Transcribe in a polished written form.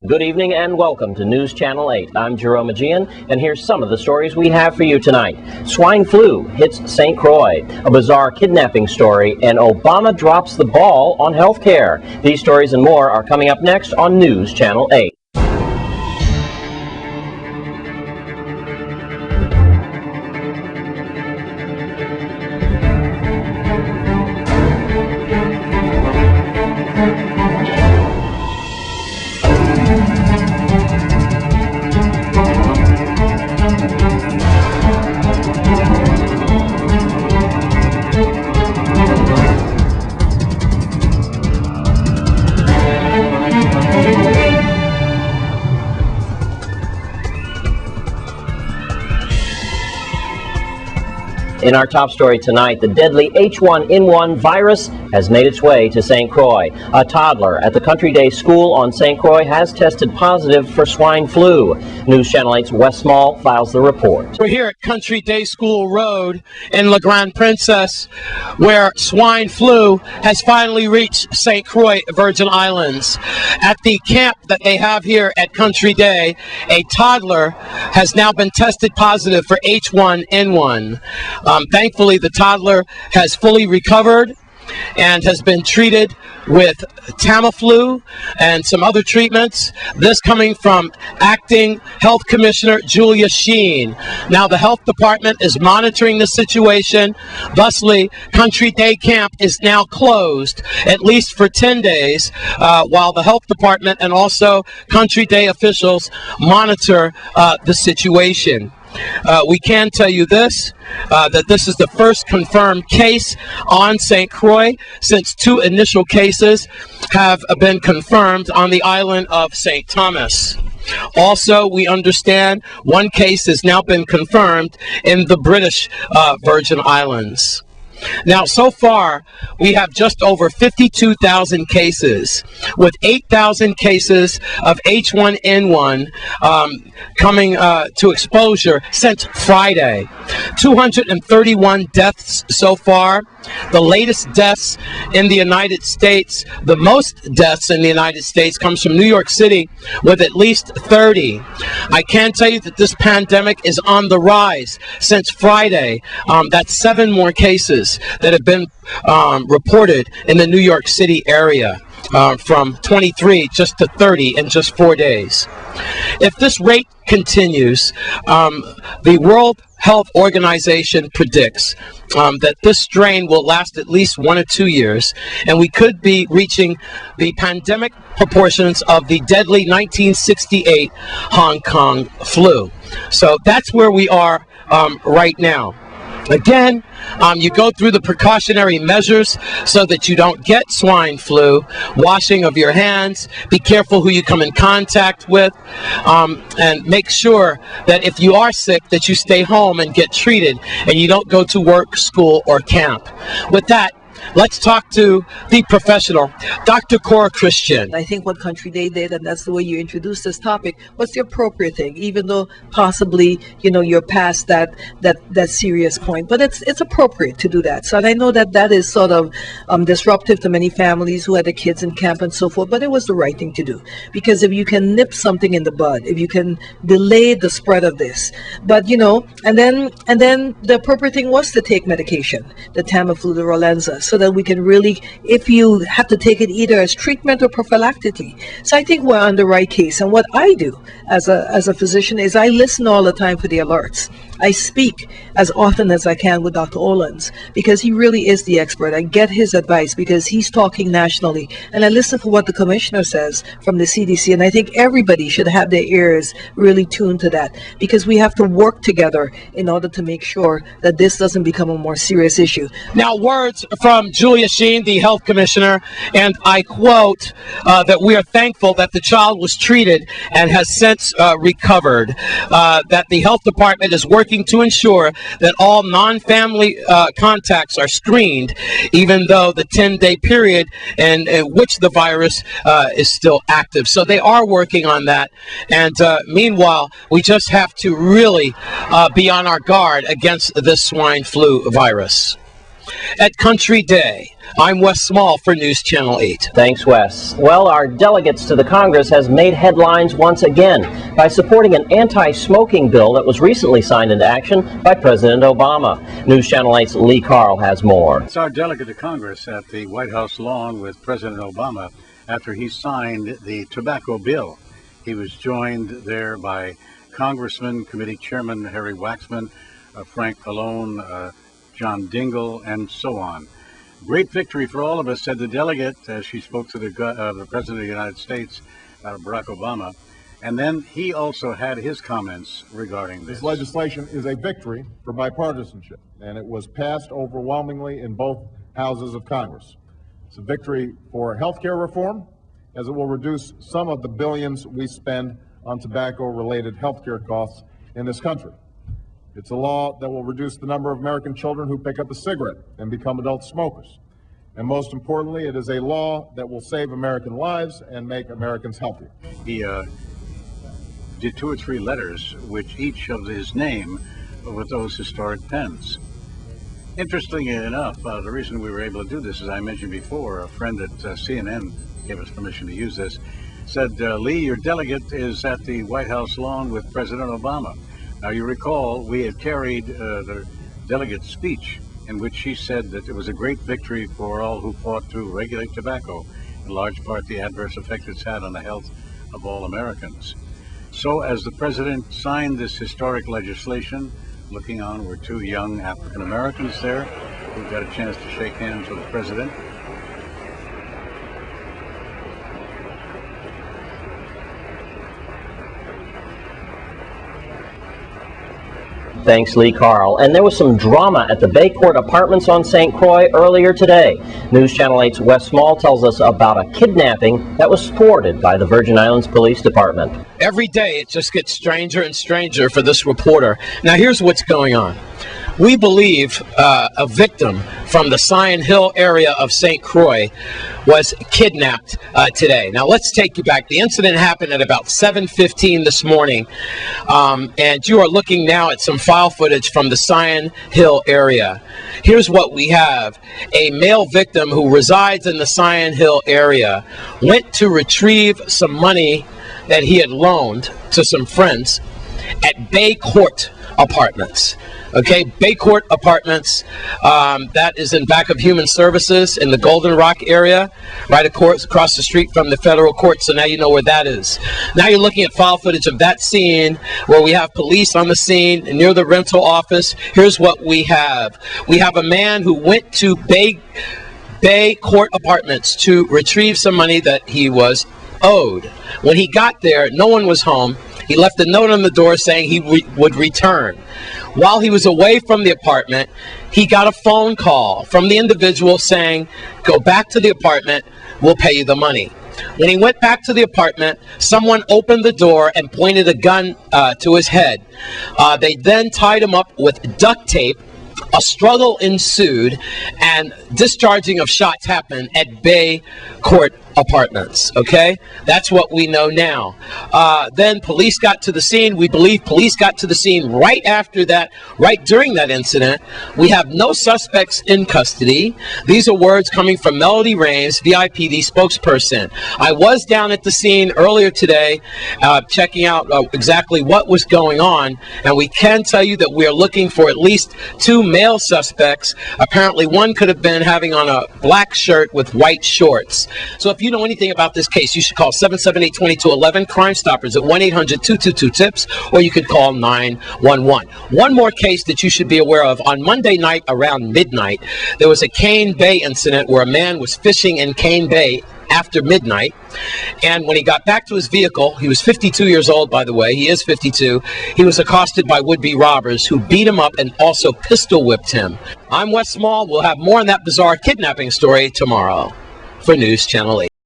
Good evening and welcome to News Channel 8. I'm Jerome Aegean, and here's some of the stories we have for you tonight. Swine flu hits St. Croix, a bizarre kidnapping story, and Obama drops the ball on health care. These stories and more are coming up next on News Channel 8. In our top story tonight, the deadly H1N1 virus has made its way to St. Croix. A toddler at the Country Day School on St. Croix has tested positive for swine flu. News Channel 8's Wes Small files the report. We're here at Country Day School Road in La Grande Princess, where swine flu has finally reached St. Croix, Virgin Islands. At the camp that they have here at Country Day, a toddler has now been tested positive for H1N1. Thankfully, the toddler has fully recovered and has been treated with Tamiflu and some other treatments. This coming from Acting Health Commissioner Julia Sheen. Now, the health department is monitoring the situation. Thusly, Country Day Camp is now closed, at least for 10 days, while the health department and also Country Day officials monitor the situation. We can tell you this, that this is the first confirmed case on St. Croix since 2 initial cases have been confirmed on the island of St. Thomas. Also, we understand 1 case has now been confirmed in the British Virgin Islands. Now, so far, we have just over 52,000 cases, with 8,000 cases of H1N1 coming to exposure since Friday. 231 deaths so far. The latest deaths in the United States, the most deaths in the United States, comes from New York City with at least 30. I can tell you that this pandemic is on the rise since Friday. That's 7 more cases that have been reported in the New York City area, from 23 just to 30 in just 4 days. If this rate continues, the World Health Organization predicts that this strain will last at least 1 or 2 years, and we could be reaching the pandemic proportions of the deadly 1968 Hong Kong flu. So that's where we are right now. Again, you go through the precautionary measures so that you don't get swine flu. Washing of your hands, be careful who you come in contact with, and make sure that if you are sick that you stay home and get treated and you don't go to work, school, or camp. With that, let's talk to the professional, Dr. Cora Christian. I think what Country Day did, and that's the way you introduced this topic, was the appropriate thing, even though possibly, you're past that serious point. But it's appropriate to do that. So and I know that is sort of disruptive to many families who had the kids in camp and so forth, but it was the right thing to do. Because if you can nip something in the bud, if you can delay the spread of this, but and then the appropriate thing was to take medication, the Tamiflu, the Rolenza, so that we can really, if you have to take it either as treatment or prophylactically. So I think we're on the right case. And what I do as a physician is I listen all the time for the alerts. I speak as often as I can with Dr. Olens because he really is the expert. I get his advice because he's talking nationally, and I listen for what the commissioner says from the CDC, and I think everybody should have their ears really tuned to that because we have to work together in order to make sure that this doesn't become a more serious issue. Now, words from Julia Sheen, the health commissioner, and I quote, that we are thankful that the child was treated and has since recovered, that the health department is working to ensure that all non-family contacts are screened, even though the 10-day period in which the virus is still active. So they are working on that. And meanwhile, we just have to really be on our guard against this swine flu virus. at Country Day. I'm Wes Small for News Channel 8. Thanks, Wes. Well, our delegates to the Congress has made headlines once again by supporting an anti-smoking bill that was recently signed into action by President Obama. News Channel 8's Lee Carl has more. It's our delegate to Congress at the White House lawn with President Obama after he signed the tobacco bill. He was joined there by Congressman, Committee Chairman Harry Waxman, Frank Pallone, John Dingell, and so on. Great victory for all of us, said the delegate as she spoke to the President of the United States, Barack Obama. And then he also had his comments regarding this. This legislation is a victory for bipartisanship, and it was passed overwhelmingly in both houses of Congress. It's a victory for health care reform, as it will reduce some of the billions we spend on tobacco-related health care costs in this country. It's a law that will reduce the number of American children who pick up a cigarette and become adult smokers. And most importantly, it is a law that will save American lives and make Americans healthier. He did 2 or 3 letters, which each of his name with those historic pens. Interestingly enough, the reason we were able to do this, as I mentioned before, a friend at CNN gave us permission to use this, said, Lee, your delegate is at the White House lawn with President Obama. Now, you recall, we had carried the delegate's speech in which she said that it was a great victory for all who fought to regulate tobacco, in large part the adverse effect it's had on the health of all Americans. So as the president signed this historic legislation, looking on were 2 young African Americans there who got a chance to shake hands with the president. Thanks, Lee Carl. And there was some drama at the Baycourt Apartments on St. Croix earlier today. News Channel 8's Wes Small tells us about a kidnapping that was thwarted by the Virgin Islands Police Department. Every day it just gets stranger and stranger for this reporter. Now here's what's going on. We believe a victim from the Scion Hill area of St. Croix was kidnapped today. Now let's take you back. The incident happened at about 7:15 this morning, and you are looking now at some file footage from the Scion Hill area. Here's what we have. A male victim who resides in the Scion Hill area went to retrieve some money that he had loaned to some friends at Baycourt Apartments. Okay, Baycourt Apartments, that is in back of Human Services in the Golden Rock area, right across the street from the federal court, so now you know where that is. Now you're looking at file footage of that scene where we have police on the scene near the rental office. Here's what we have. We have a man who went to Baycourt Apartments to retrieve some money that he was owed. When he got there, no one was home. He left a note on the door saying he would return. While he was away from the apartment, he got a phone call from the individual saying, go back to the apartment, we'll pay you the money. When he went back to the apartment, someone opened the door and pointed a gun to his head. They then tied him up with duct tape. A struggle ensued, and discharging of shots happened at Baycourt Apartments. Okay, that's what we know now. Then police got to the scene. We believe police got to the scene right after that, right during that incident. We have no suspects in custody. These are words coming from Melody Raines, VIPD spokesperson. I was down at the scene earlier today, checking out exactly what was going on, and we can tell you that we are looking for at least 2 male suspects. Apparently, one could have been having on a black shirt with white shorts. So if you know anything about this case, you should call 778-2211 Crime Stoppers at 1-800-222-TIPS, or you could call 911. One more case that you should be aware of. On Monday night around midnight, there was a Cane Bay incident where a man was fishing in Cane Bay after midnight, and when he got back to his vehicle, he was 52 years old, by the way, he is 52, he was accosted by would-be robbers who beat him up and also pistol whipped him. I'm Wes Small. We'll have more on that bizarre kidnapping story tomorrow for News Channel 8.